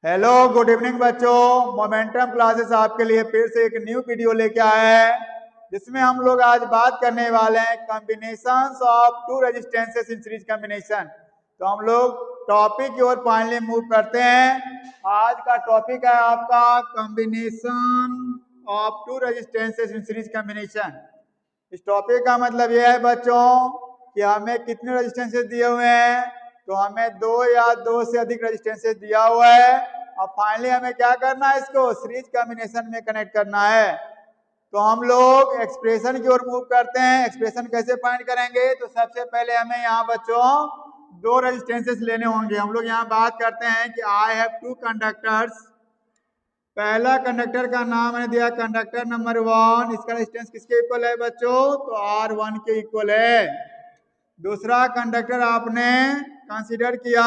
Hello good evening बच्चों। Momentum classes आपके लिए फिर से एक न्यू वीडियो लेके आए हैं, जिसमें हम लोग आज बात करने वाले हैं combinations of two resistances in series combination. तो हम लोग टॉपिक की ओर फाइनली मूव करते हैं। आज का टॉपिक है आपका combination of two resistances in series combination. इस टॉपिक का मतलब यह है बच्चों कि हमें कितने रेजिस्टेंसेस दिए हुए हैं, तो हमें दो या दो से अधिक रेजिस्टेंसेस दिया हुआ है। अब फाइनली हमें क्या करना है, इसको सीरीज कॉम्बिनेशन में कनेक्ट करना है। तो हम लोग एक्सप्रेशन की ओर मूव करते हैं। एक्सप्रेशन कैसे फाइंड करेंगे, तो सबसे पहले हमें यहाँ बच्चों दो रेजिस्टेंसेस लेने होंगे। हम लोग यहाँ बात करते हैं कि आई हैव टू कंडक्टर्स। पहला कंडक्टर का नाम मैंने दिया कंडक्टर नंबर 1। इसका रेजिस्टेंस किसके इक्वल है बच्चों, तो R1 के इक्वल है। दूसरा कंडक्टर आपने कंसीडर किया,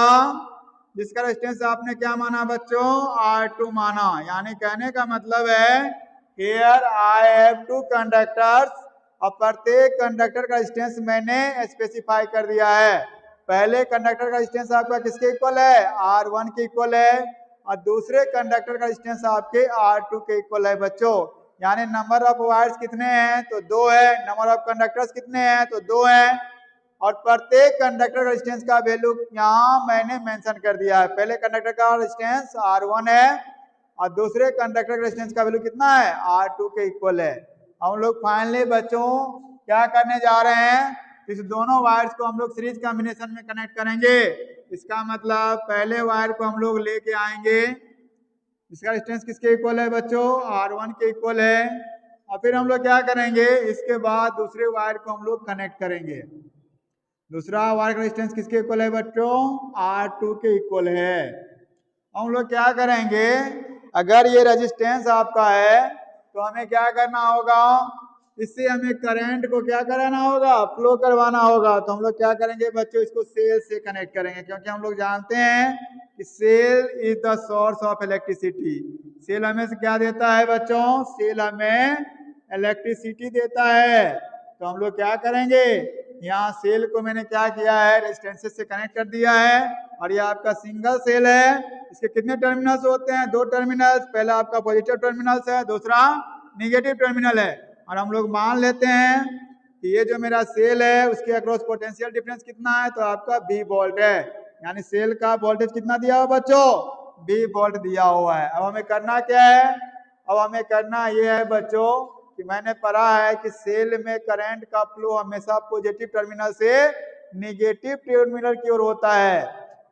जिसका रेजिस्टेंस आपने क्या माना बच्चों, R2 माना। यानी कहने का मतलब है here I have two conductors. अब प्रत्येक कंडक्टर का रेजिस्टेंस मैंने स्पेसिफाई कर दिया है। पहले कंडक्टर का रेजिस्टेंस आपका किसके इक्वल है, R1 के इक्वल है, और दूसरे कंडक्टर का रेजिस्टेंस आपके R2 के इक्वल है बच्चों। यानी नंबर ऑफ वायर्स कितने हैं, तो 2 है। नंबर ऑफ कंडक्टर्स कितने हैं, तो 2 हैं। और प्रत्येक कंडक्टर रेजिस्टेंस का वैल्यू यहाँ मैंने मेंशन कर दिया है। पहले कंडक्टर का रेजिस्टेंस R1 है और दूसरे कंडक्टर का रेजिस्टेंस का वैल्यू कितना है, R2 के इक्वल है। हम लोग फाइनली बच्चों क्या करने जा रहे हैं, इस दोनों वायर्स को हम लोग सीरीज कॉम्बिनेशन में कनेक्ट करेंगे। इसका मतलब पहले वायर को हम लोग लेके आएंगे, इसका रेजिस्टेंस किसके इक्वल है बच्चों, R1 के इक्वल है। और फिर हम लोग क्या करेंगे, इसके बाद दूसरे वायर को हम लोग कनेक्ट करेंगे। दूसरा वायर का रेजिस्टेंस किसके इक्वल है बच्चों, R2 के इक्वल है। हम लोग क्या करेंगे, अगर ये रेजिस्टेंस आपका है तो हमें क्या करना होगा, इससे हमें करंट को क्या कराना होगा, फ्लो करवाना होगा। तो हम लोग क्या करेंगे बच्चों, इसको सेल से कनेक्ट करेंगे, क्योंकि हम लोग जानते हैं कि cell is the source of electricity. Cell हमें से क्या देता है बच्चों, सेल हमें इलेक्ट्रिसिटी देता है। तो हम लोग क्या करेंगे, यहाँ सेल को मैंने क्या किया है, रेजिस्टेंसेस से कनेक्ट कर दिया है। और ये आपका सिंगल सेल है। इसके कितने टर्मिनल्स होते हैं, दो टर्मिनल्स। पहला आपका पॉजिटिव टर्मिनल्स है, दूसरा निगेटिव टर्मिनल है। और हम लोग मान लेते हैं कि ये जो मेरा सेल है उसके अक्रॉस पोटेंशियल डिफरेंस कितना है, तो आपका V वोल्ट है। यानी सेल का वोल्टेज कितना दिया हुआ बच्चों, V वोल्ट दिया हुआ है। अब हमें करना क्या है, अब हमें करना ये है बच्चों कि मैंने पढ़ा है कि सेल में करंट का फ्लो हमेशा पॉजिटिव टर्मिनल से निगेटिव टर्मिनल की ओर होता है,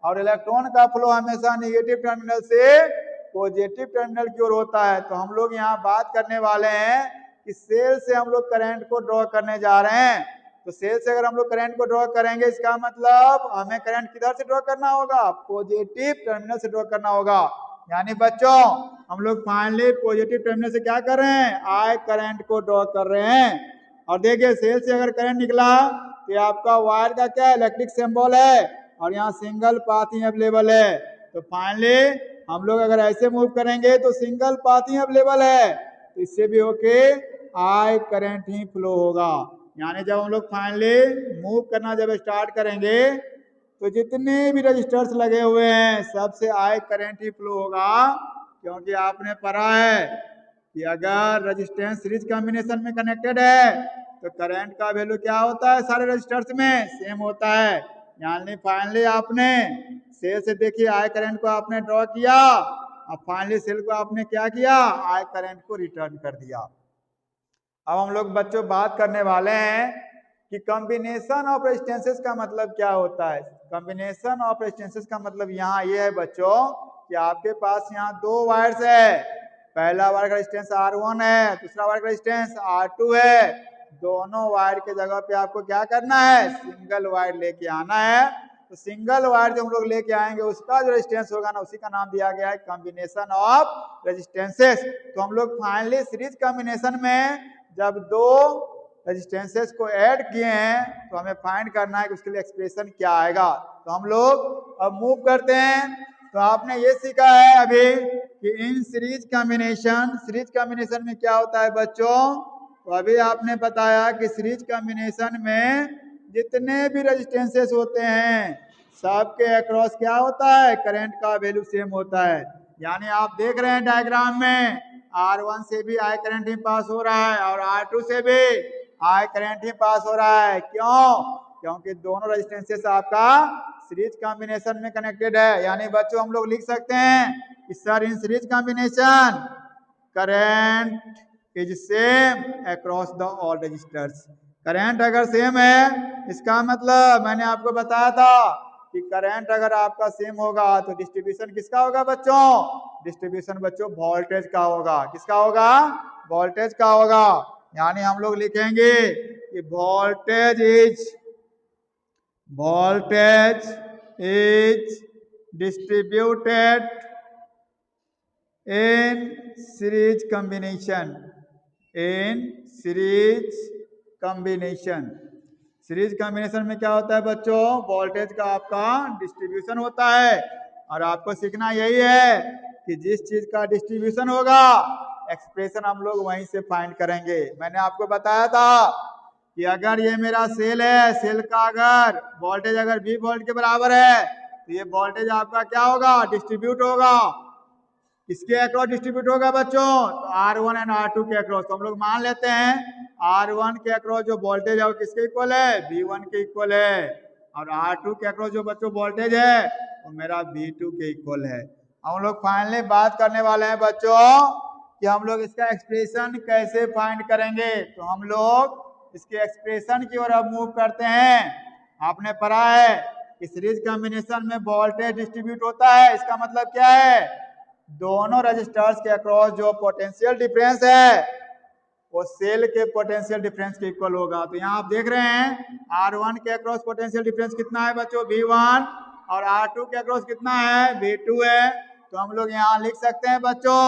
और इलेक्ट्रॉन का फ्लो हमेशा निगेटिव टर्मिनल से पॉजिटिव टर्मिनल की ओर होता है। तो हम लोग यहाँ बात करने वाले हैं कि सेल से हम लोग करंट को ड्रॉ करने जा रहे हैं। तो सेल से अगर हम लोग करंट को ड्रॉ करेंगे, इसका मतलब हमें करंट किधर से ड्रॉ करना होगा, पॉजिटिव टर्मिनल से ड्रॉ करना होगा। यानी बच्चों हम लोग फाइनली पॉजिटिव टर्मिनल से क्या कर रहे हैं, आई करंट को ड्रॉ कर रहे हैं। और देखिए सेल से अगर करंट निकला तो आपका वायर का क्या इलेक्ट्रिक सिंबल है, और यहाँ सिंगल पाथ ही अवेलेबल है। तो फाइनली हम लोग अगर ऐसे मूव करेंगे तो सिंगल पाथ ही अवेलेबल है, तो इससे भी होके आई करंट ही फ्लो होगा। यानी जब हम लोग फाइनली मूव करना जब स्टार्ट करेंगे तो जितने भी रजिस्टर्स लगे हुए हैं सबसे आई करंट ही फ्लो होगा। क्योंकि आपने पढ़ा है कि अगर रेजिस्टेंस सीरीज कॉम्बिनेशन में कनेक्टेड है तो करंट का वैल्यू क्या होता है, सारे रजिस्टर्स में सेम होता है। यानी फाइनली आपने सेल से देखिए आई करंट को आपने ड्रॉ किया, अब फाइनली सेल को आपने क्या किया, आई करंट को रिटर्न कर दिया। अब हम लोग बच्चों बात करने वाले हैं कि कॉम्बिनेशन ऑफ रेजिस्टेंसेस का मतलब क्या होता है। कॉम्बिनेशन ऑफ रेजिस्टेंसेस का मतलब यहाँ ये है बच्चों कि आपके पास यहाँ दो वायर्स है। पहला वायर का रेजिस्टेंस R1 है, दूसरा वायर का रेजिस्टेंस R2 है। दोनों वायर के जगह पे आपको क्या करना है, सिंगल वायर लेके आना है। तो सिंगल वायर जो हम लोग लेके आएंगे उसका जो रेजिस्टेंस होगा ना, उसी का नाम दिया गया है कॉम्बिनेशन ऑफ रेजिस्टेंसेस। तो हम लोग फाइनली सीरीज कॉम्बिनेशन में जब दो रेजिस्टेंसेस को ऐड किए हैं तो हमें फाइंड करना है कि उसके लिए एक्सप्रेशन क्या आएगा। तो हम लोग अब मूव करते हैं। तो आपने ये सीखा है अभी कि इन सीरीज कॉम्बिनेशन में क्या होता है बच्चों, तो अभी आपने बताया कि सीरीज कॉम्बिनेशन में जितने भी रेजिस्टेंसेस होते हैं सबके अक्रॉस क्या होता है, करंट का वैल्यू सेम होता है। यानी आप देख रहे हैं डायग्राम में R1 से भी आई करंट ही पास हो रहा है और R2 से भी आई करंट ही पास हो रहा है। क्यों? क्योंकि दोनों रेजिस्टेंसेस आपका सीरीज कॉम्बिनेशन में कनेक्टेड है। यानी बच्चों हम लोग लिख सकते हैं कि sir in series combination current is same across the all resistors. Current अगर सेम है इसका मतलब मैंने आपको बताया था कि करंट अगर आपका सेम होगा तो डिस्ट्रीब्यूशन किसका होगा बच्चों? डिस्ट्रीब्यूशन बच्चों वोल्टेज का होगा। किसका होगा? वोल्टेज का होगा। यानी हम लोग लिखेंगे कि voltage is distributed in series combination. Series combination में क्या होता है बच्चों? वोल्टेज का आपका डिस्ट्रीब्यूशन होता है। और आपको सीखना यही है कि जिस चीज का डिस्ट्रीब्यूशन होगा एक्सप्रेशन हम लोग वहीं से फाइंड करेंगे। मैंने आपको बताया था कि अगर ये मेरा सेल है, सेल का अगर वोल्टेज अगर V वोल्ट के बराबर है तो ये वोल्टेज आपका क्या होगा? डिस्ट्रीब्यूट होगा। किसके अक्रॉस डिस्ट्रीब्यूट होगा बच्चों? तो R1 एंड R2 के अक्रॉस। तो हम लोग मान लेते हैं R1 के अक्रॉस जो वोल्टेज है वो किसके इक्वल है? V1 के इक्वल है। और R2 के अक्रॉस जो बच्चों वोल्टेज है वो मेरा V2 के इक्वल है। हम लोग फाइनली बात करने वाले हैं बच्चों कि हम लोग इसका एक्सप्रेशन कैसे फाइंड करेंगे। तो हम लोग इसके एक्सप्रेशन की ओर अब मूव करते हैं। आपने पढ़ा है कि सीरीज कॉम्बिनेशन में वोल्टेज डिस्ट्रीब्यूट होता है। इसका मतलब क्या है? दोनों रजिस्टर्स के अक्रॉस जो पोटेंशियल डिफरेंस है वो सेल के पोटेंशियल डिफरेंस के इक्वल होगा। तो यहाँ आप देख रहे हैं R1 के अक्रॉस पोटेंशियल डिफरेंस कितना है बच्चों? V1। और R2 के अक्रॉस कितना है? V2 है। तो हम लोग यहाँ लिख सकते हैं बच्चों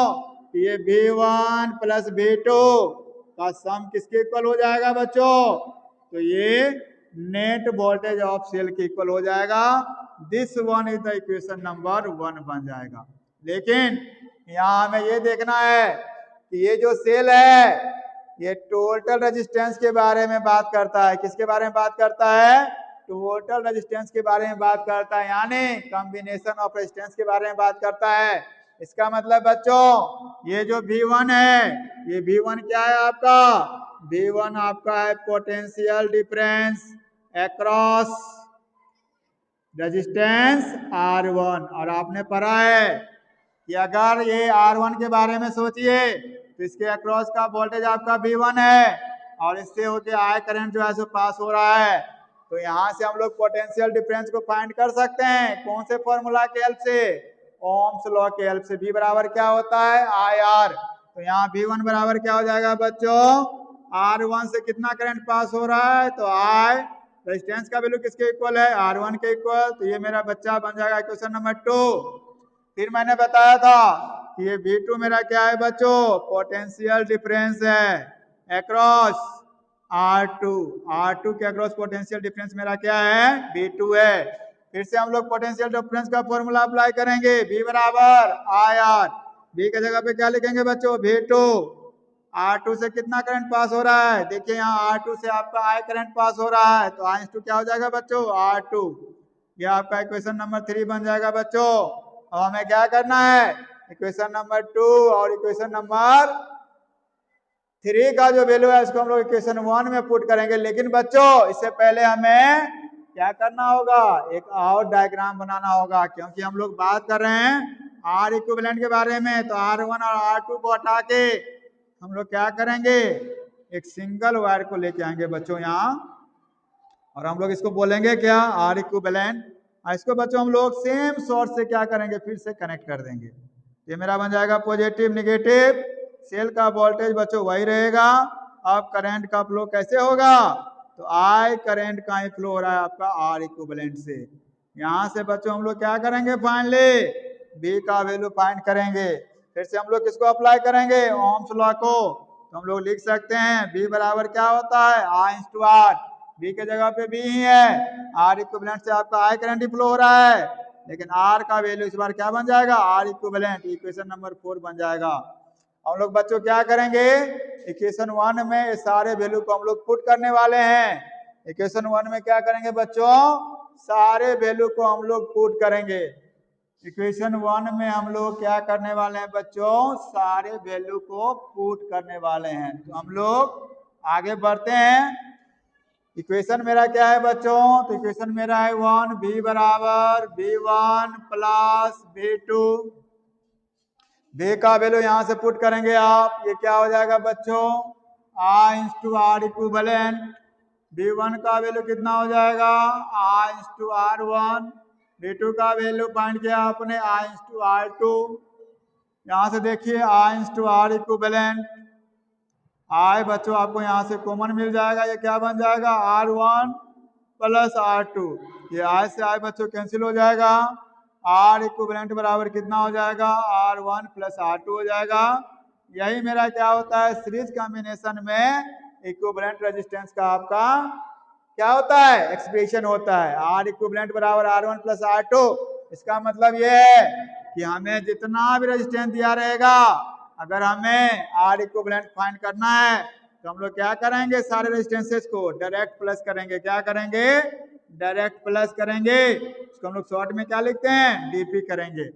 कि ये V1 प्लस V2 का सम किसके इक्वल हो जाएगा बच्चों? तो ये नेट वोल्टेज ऑफ सेल के इक्वल हो जाएगा। This one is the equation number 1 बन जाएगा। लेकिन यहाँ हमें ये देखना है कि ये जो सेल है ये टोटल रेजिस्टेंस के बारे में बात करता है। किसके बारे में बात करता है? टोटल रेजिस्टेंस के बारे में बात करता है। यानी कॉम्बिनेशन ऑफ रेजिस्टेंस के बारे में बात करता है। इसका मतलब बच्चों ये जो V1 है ये V1 क्या है आपका? V1 आपका है potential difference across resistance R1। और आपने पढ़ा है कि अगर ये R1 के बारे में सोचिए तो इसके अक्रॉस का वोल्टेज आपका V1 है और इससे होके आई करंट जो है सो पास हो रहा है। तो यहाँ से हम लोग पोटेंशियल डिफरेंस को फाइंड कर सकते हैं। कौन से फॉर्मूला के हेल्प से? ओम्स लॉ के हेल्प से। V बराबर क्या होता है? IR। तो यहाँ V1 बराबर क्या हो जाएगा बच्चों? R1 से कितना करंट पास हो रहा है? तो I रेजिस्टेंस का वैल्यू किसके इक्वल है? R1 के इक्वल। तो ये मेरा बच्चा बन जाएगा क्वेश्चन नंबर 2। फिर मैंने बताया था कि ये V2 मेरा क्या है बच्चों? पोटेंशियल डिफरेंस है अक्रॉस R2 के अक्रॉस पोटेंशियल डिफरेंस मेरा क्या है? V2 है। फिर से हम लोग पोटेंशियल डिफरेंस का फॉर्मूला अप्लाई करेंगे। V बराबर IR। V के जगह पे क्या लिखेंगे बच्चों? V2। R2 से कितना करंट पास हो रहा है? देखिए यहाँ R2 से आपका I करंट पास हो रहा है। तो I क्या हो जाएगा बच्चों? R2। ये आपका इक्वेशन नंबर 3 बन जाएगा बच्चों। अब हमें क्या करना है? इक्वेशन नंबर 2 और इक्वेशन नंबर 3 का जो वैल्यू है इसको हम लोग इक्वेशन 1 में पुट करेंगे। लेकिन बच्चों इससे पहले हमें क्या करना होगा? एक और डायग्राम बनाना होगा। क्योंकि हम लोग बात कर रहे हैं R इक्विवेलेंट के बारे में। तो R1 और R2 को हटा के हम लोग क्या करेंगे? एक सिंगल वायर को लेके आएंगे बच्चों यहाँ और हम लोग इसको बोलेंगे क्या? R equivalent. इसको बच्चों हम लोग सेम सोर्स से क्या करेंगे? फिर से कनेक्ट कर देंगे। ये मेरा बन जाएगा पॉजिटिव निगेटिव। सेल का वोल्टेज बच्चों वही रहेगा। अब करंट का फ्लो कैसे होगा? तो I करंट का ही फ्लो हो रहा है आपका R इक्विवेलेंट से। यहाँ से बच्चों हम लोग क्या करेंगे? फाइनली B का वैल्यू फाइंड करेंगे। फिर से हम लोग किसको अप्लाई करेंगे? ओम्स लॉ को। तो हम लोग लिख सकते हैं B बराबर क्या होता है? I/R। B के जगह पे B ही है। R इक्विवेलेंट से आपका I करंट ही फ्लो हो रहा है। लेकिन R का वैल्यू इस बार क्या बन जाएगा? R equivalent. इक्वेशन नंबर 4 बन जाएगा। हम लोग बच्चों क्या करेंगे? इक्वेशन 1 में ये सारे वैल्यू को हम लोग पुट करने वाले हैं। इक्वेशन 1 में क्या करेंगे बच्चों? सारे वैल्यू को हम लोग पुट करेंगे। इक्वेशन 1 में हम लोग क्या करने वाले हैं बच्चों, सारे वैल्यू को पुट करने वाले हैं। तो हम लोग आगे बढ़ते हैं। इक्वेशन मेरा क्या है बच्चों, तो इक्वेशन मेरा है 1 b बराबर b1 प्लस b2। b का वैल्यू यहां से पुट करेंगे आप, ये क्या हो जाएगा बच्चों, i into R equivalent. b1 का वैल्यू कितना हो जाएगा, i इंटू r1। b2 का वैल्यू फाइंड किया आपने i इंटू r2। यहां से देखिए i into R equivalent, i बच्चों आपको यहां से कॉमन मिल जाएगा, ये क्या बन जाएगा r1 प्लस r2। ये i से i बच्चों कैंसिल हो जाएगा, r इक्विवेलेंट बराबर कितना हो जाएगा, r1 प्लस r2 हो जाएगा। यही मेरा क्या होता है, सीरीज कॉम्बिनेशन में इक्विवेलेंट रेजिस्टेंस का आपका क्या होता है, एक्सप्रेशन होता है। R इक्विवेलेंट बराबर R1 प्लस R2। इसका मतलब ये है कि हमें जितना भी रेजिस्टेंस दिया रहेगा, अगर हमें R इक्विवेलेंट फाइंड करना है तो हम लोग क्या करेंगे, सारे रेजिस्टेंसेस को डायरेक्ट प्लस करेंगे। क्या करेंगे, डायरेक्ट प्लस करेंगे। इसको हम लोग शॉर्ट में क्या लिखते हैं, डीपी करेंगे।